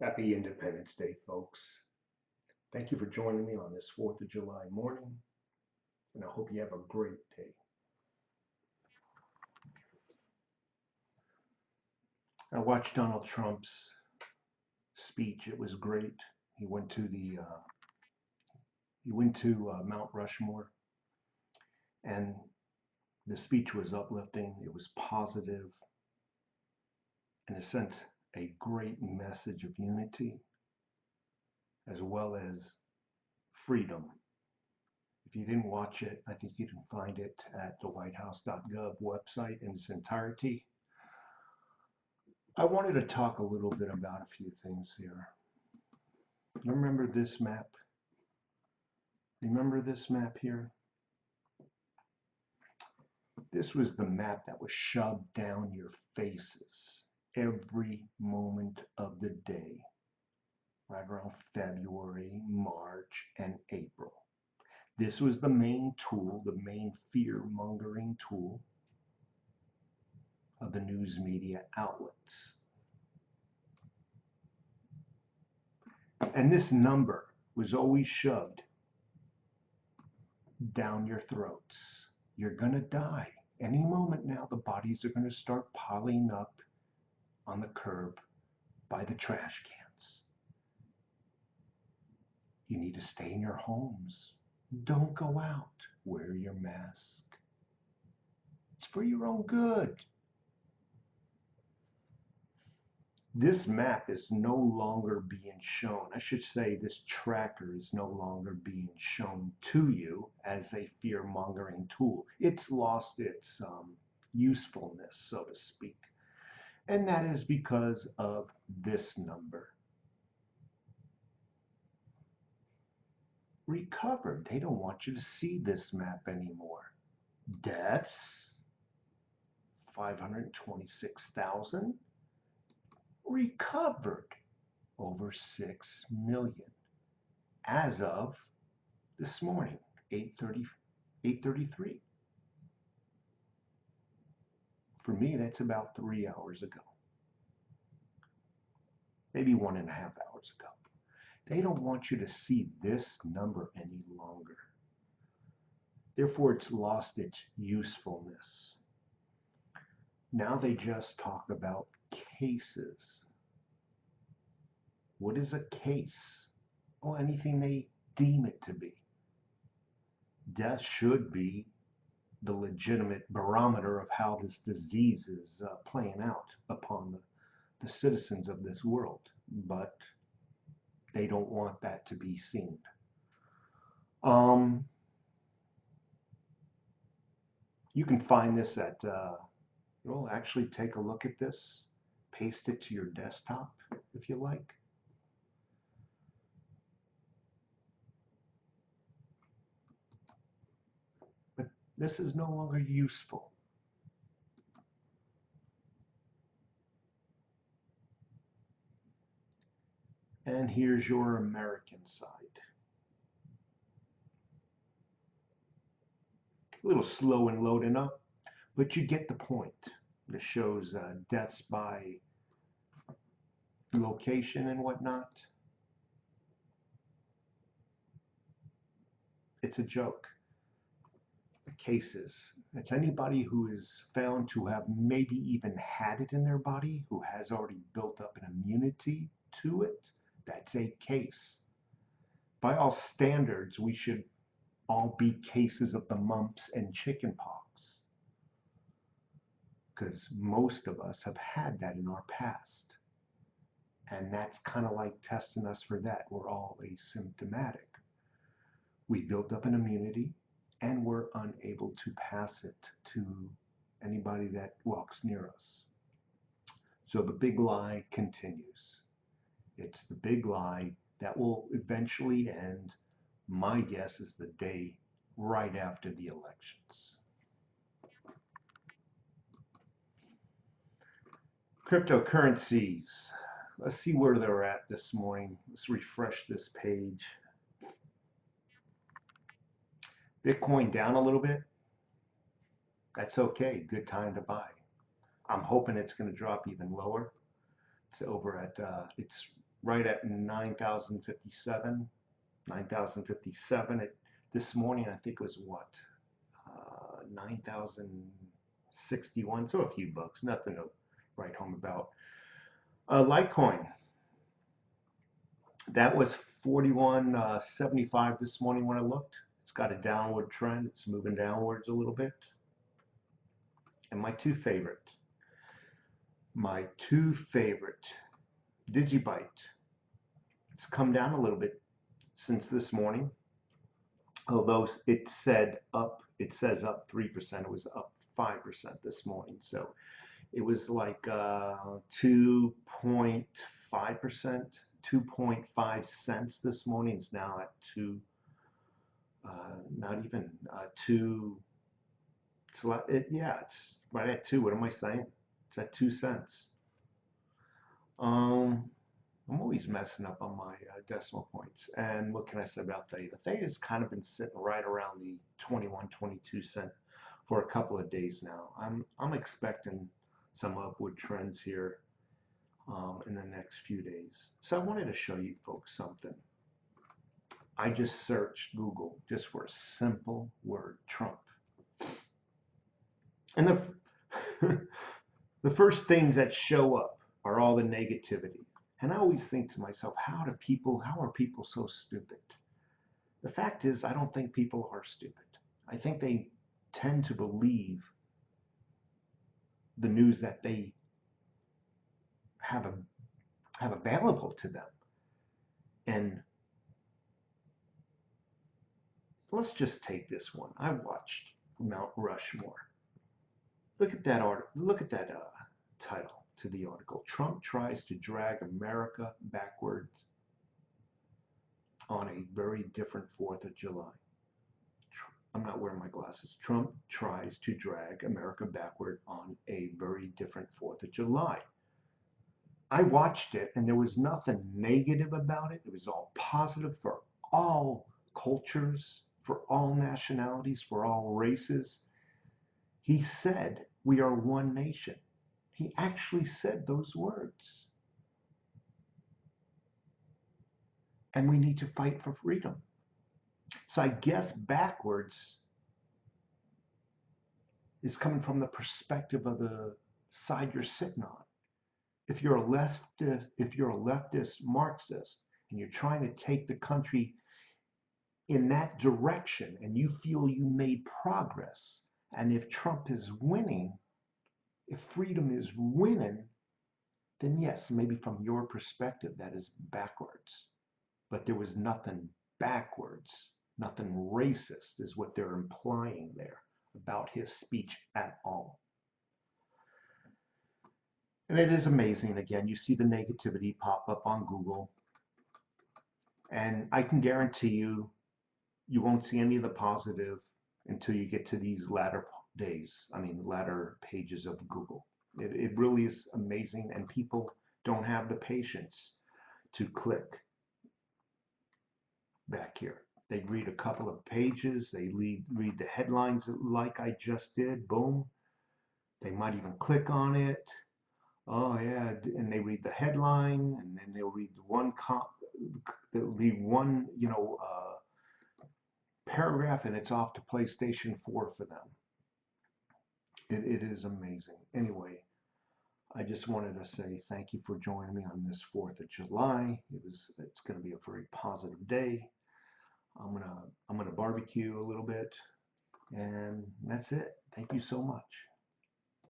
Happy Independence Day, folks. Thank you for joining me on this 4th of July morning, and I hope you have a great day. I watched Donald Trump's speech. It was great. He went to Mount Rushmore, and the speech was uplifting. It was positive, and it sent a great message of unity as well as freedom. If you didn't watch it, I think you can find it at the whitehouse.gov website in its entirety. I wanted to talk a little bit about a few things here. You remember this map? Remember this map here? This was the map that was shoved down your faces every moment of the day, right around February, March, and April. This was the main tool, the main fear-mongering tool of the news media outlets. And this number was always shoved down your throats. You're going to die. Any moment now, the bodies are going to start piling up on the curb by the trash cans. You need to stay in your homes. Don't go out. Wear your mask. It's for your own good. This map is no longer being shown. I should say this tracker is no longer being shown to you as a fear-mongering tool. It's lost its usefulness, so to speak. And that is because of this number. Recovered. They don't want you to see this map anymore. Deaths, 526,000. Recovered, over 6 million as of this morning, 8:33. For me, that's about 3 hours ago, maybe 1.5 hours ago. They don't want you to see this number any longer. Therefore, it's lost its usefulness. Now they just talk about cases. What is a case? Well, anything they deem it to be. Death should be the legitimate barometer of how this disease is playing out upon the citizens of this world, but they don't want that to be seen. You can find this at, actually take a look at this, paste it to your desktop if you like. But this is no longer useful. And here's your American side. A little slow in loading up, but you get the point. This shows deaths by location and whatnot. It's a joke. The cases. It's anybody who is found to have maybe even had it in their body, who has already built up an immunity to it. That's a case. By all standards, we should all be cases of the mumps and chickenpox, because most of us have had that in our past. And that's kind of like testing us for that. We're all asymptomatic. We built up an immunity and we're unable to pass it to anybody that walks near us. So the big lie continues. It's the big lie that will eventually end. My guess is the day right after the elections. Cryptocurrencies. Let's see where they're at this morning. Let's refresh this page. Bitcoin down a little bit. That's okay. Good time to buy. I'm hoping it's going to drop even lower. It's over at, it's right at 9,057. 9,057. This morning, I think it was what? 9,061. So a few bucks. Nothing to write home about. Litecoin. That was 41.75 this morning when I looked. It's got a downward trend. It's moving downwards a little bit. And my two favorite, Digibyte. It's come down a little bit since this morning, although it says up 3%. It was up 5% this morning. So it was like 2.5%, 2.5 cents this morning. It's now at not even 2. It's right at 2. What am I saying? It's at 2 cents. I'm always messing up on my decimal points. And what can I say about theta? Theta's kind of been sitting right around the 21, 22 cent for a couple of days now. I'm expecting some upward trends here in the next few days. So I wanted to show you folks something. I just searched Google just for a simple word, Trump. And the first things that show up are all the negativity. And I always think to myself, how are people so stupid? The fact is, I don't think people are stupid. I think they tend to believe the news that they have available to them. And let's just take this one. I watched Mount Rushmore. Look at that title to the article. Trump tries to drag America backwards on a very different 4th of July. I'm not wearing my glasses. Trump tries to drag America backward on a very different 4th of July. I watched it and there was nothing negative about it. It was all positive for all cultures, for all nationalities, for all races. He said, "We are one nation." He actually said those words. And we need to fight for freedom. So I guess backwards is coming from the perspective of the side you're sitting on. If you're a leftist Marxist and you're trying to take the country in that direction and you feel you made progress, and if Trump is winning, if freedom is winning, then yes, maybe from your perspective that is backwards. But there was nothing backwards, nothing racist is what they're implying there about his speech at all. And it is amazing. Again, you see the negativity pop up on Google. And I can guarantee you, you won't see any of the positive until you get to these latter pages of Google. It really is amazing. And people don't have the patience to click back here. They read a couple of pages. They read the headlines like I just did. Boom. They might even click on it. Oh yeah, and they read the headline, and then they'll read one paragraph, and it's off to PlayStation 4 for them. It is amazing. Anyway, I just wanted to say thank you for joining me on this 4th of July. It's going to be a very positive day. I'm gonna barbecue a little bit, and that's it. Thank you so much.